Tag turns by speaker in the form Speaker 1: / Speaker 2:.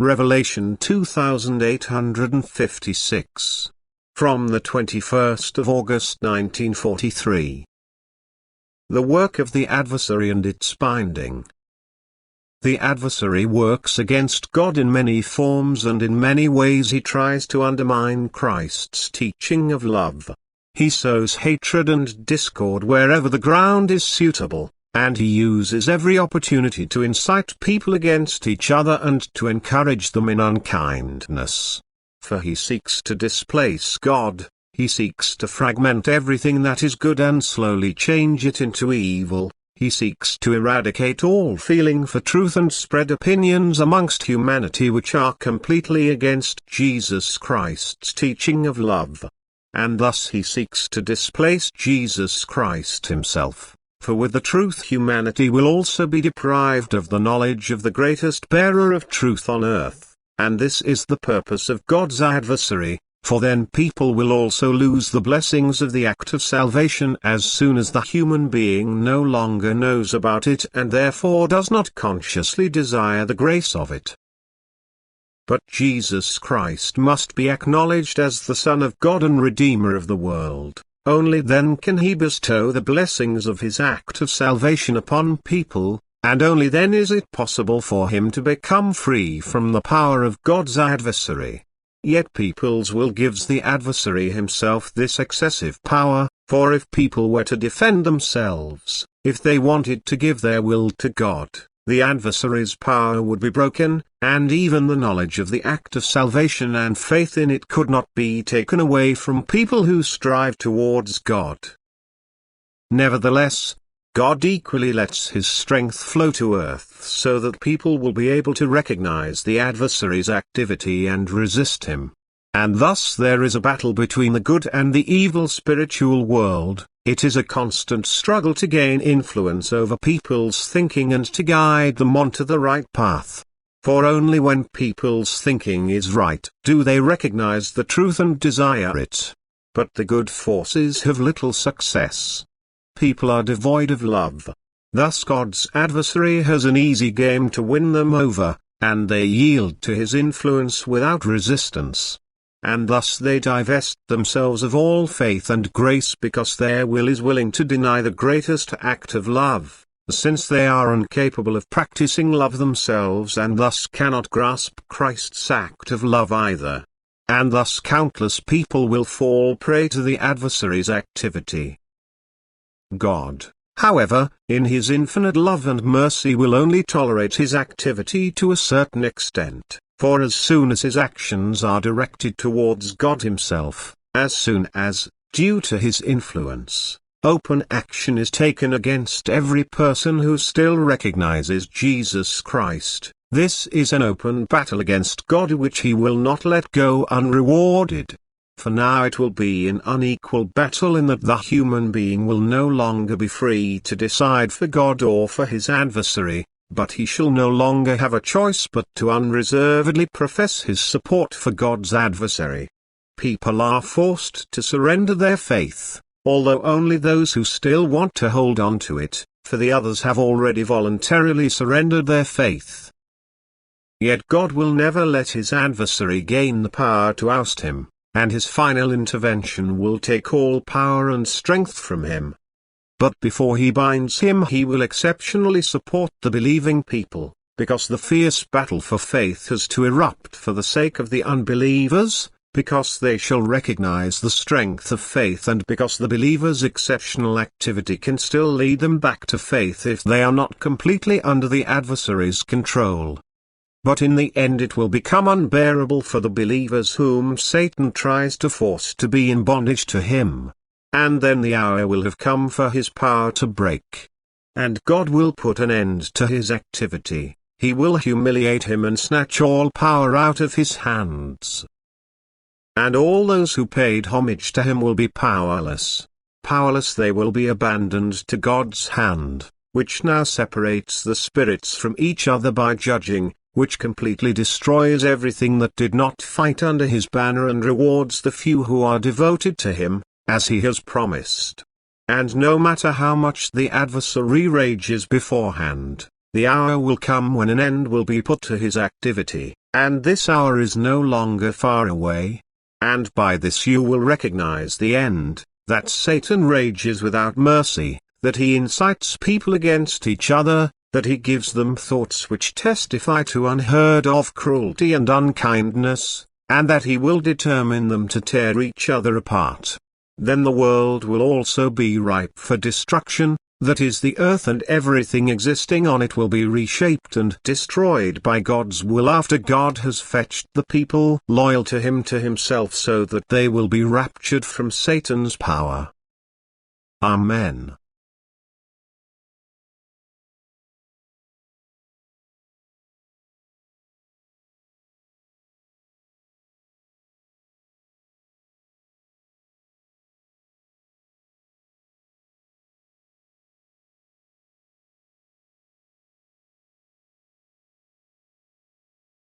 Speaker 1: Revelation 2856. From the 21st of August 1943. The work of the adversary and its binding. The adversary works against God in many forms, and in many ways he tries to undermine Christ's teaching of love. He sows hatred and discord wherever the ground is suitable, and he uses every opportunity to incite people against each other and to encourage them in unkindness. For he seeks to displace God, he seeks to fragment everything that is good and slowly change it into evil. He seeks to eradicate all feeling for truth and spread opinions amongst humanity which are completely against Jesus Christ's teaching of love. And thus he seeks to displace Jesus Christ himself, for with the truth humanity will also be deprived of the knowledge of the greatest bearer of truth on earth, and this is the purpose of God's adversary. For then people will also lose the blessings of the act of salvation as soon as the human being no longer knows about it and therefore does not consciously desire the grace of it. But Jesus Christ must be acknowledged as the Son of God and Redeemer of the world. Only then can he bestow the blessings of his act of salvation upon people, and only then is it possible for him to become free from the power of God's adversary. Yet peoples will give the adversary himself this excessive power, for if people were to defend themselves, if they wanted to give their will to God, the adversary's power would be broken, and even the knowledge of the act of salvation and faith in it could not be taken away from people who strive towards God. Nevertheless, God equally lets his strength flow to earth so that people will be able to recognize the adversary's activity and resist him. And thus there is a battle between the good and the evil spiritual world. It is a constant struggle to gain influence over people's thinking and to guide them onto the right path. For only when people's thinking is right do they recognize the truth and desire it. But the good forces have little success. People are devoid of love. Thus God's adversary has an easy game to win them over, and they yield to his influence without resistance. And thus they divest themselves of all faith and grace because their will is willing to deny the greatest act of love, since they are incapable of practicing love themselves and thus cannot grasp Christ's act of love either. And thus countless people will fall prey to the adversary's activity. God, however, in his infinite love and mercy will only tolerate his activity to a certain extent, for as soon as his actions are directed towards God himself, as soon as, due to his influence, open action is taken against every person who still recognizes Jesus Christ, this is an open battle against God which he will not let go unrewarded. For now it will be an unequal battle in that the human being will no longer be free to decide for God or for his adversary, but he shall no longer have a choice but to unreservedly profess his support for God's adversary. People are forced to surrender their faith, although only those who still want to hold on to it, for the others have already voluntarily surrendered their faith. Yet God will never let his adversary gain the power to oust him, and his final intervention will take all power and strength from him. But before he binds him he will exceptionally support the believing people, because the fierce battle for faith has to erupt for the sake of the unbelievers, because they shall recognize the strength of faith and because the believers' exceptional activity can still lead them back to faith if they are not completely under the adversary's control. But in the end it will become unbearable for the believers whom Satan tries to force to be in bondage to him. And then the hour will have come for his power to break. And God will put an end to his activity, he will humiliate him and snatch all power out of his hands. And all those who paid homage to him will be powerless. Powerless they will be abandoned to God's hand, which now separates the spirits from each other by judging, which completely destroys everything that did not fight under his banner and rewards the few who are devoted to him, as he has promised. And no matter how much the adversary rages beforehand, the hour will come when an end will be put to his activity. And this hour is no longer far away. And by this you will recognize the end, that Satan rages without mercy, that he incites people against each other, that he gives them thoughts which testify to unheard of cruelty and unkindness, and that he will determine them to tear each other apart. Then the world will also be ripe for destruction, that is, the earth and everything existing on it will be reshaped and destroyed by God's will after God has fetched the people loyal to him to himself, so that they will be raptured from Satan's power. Amen.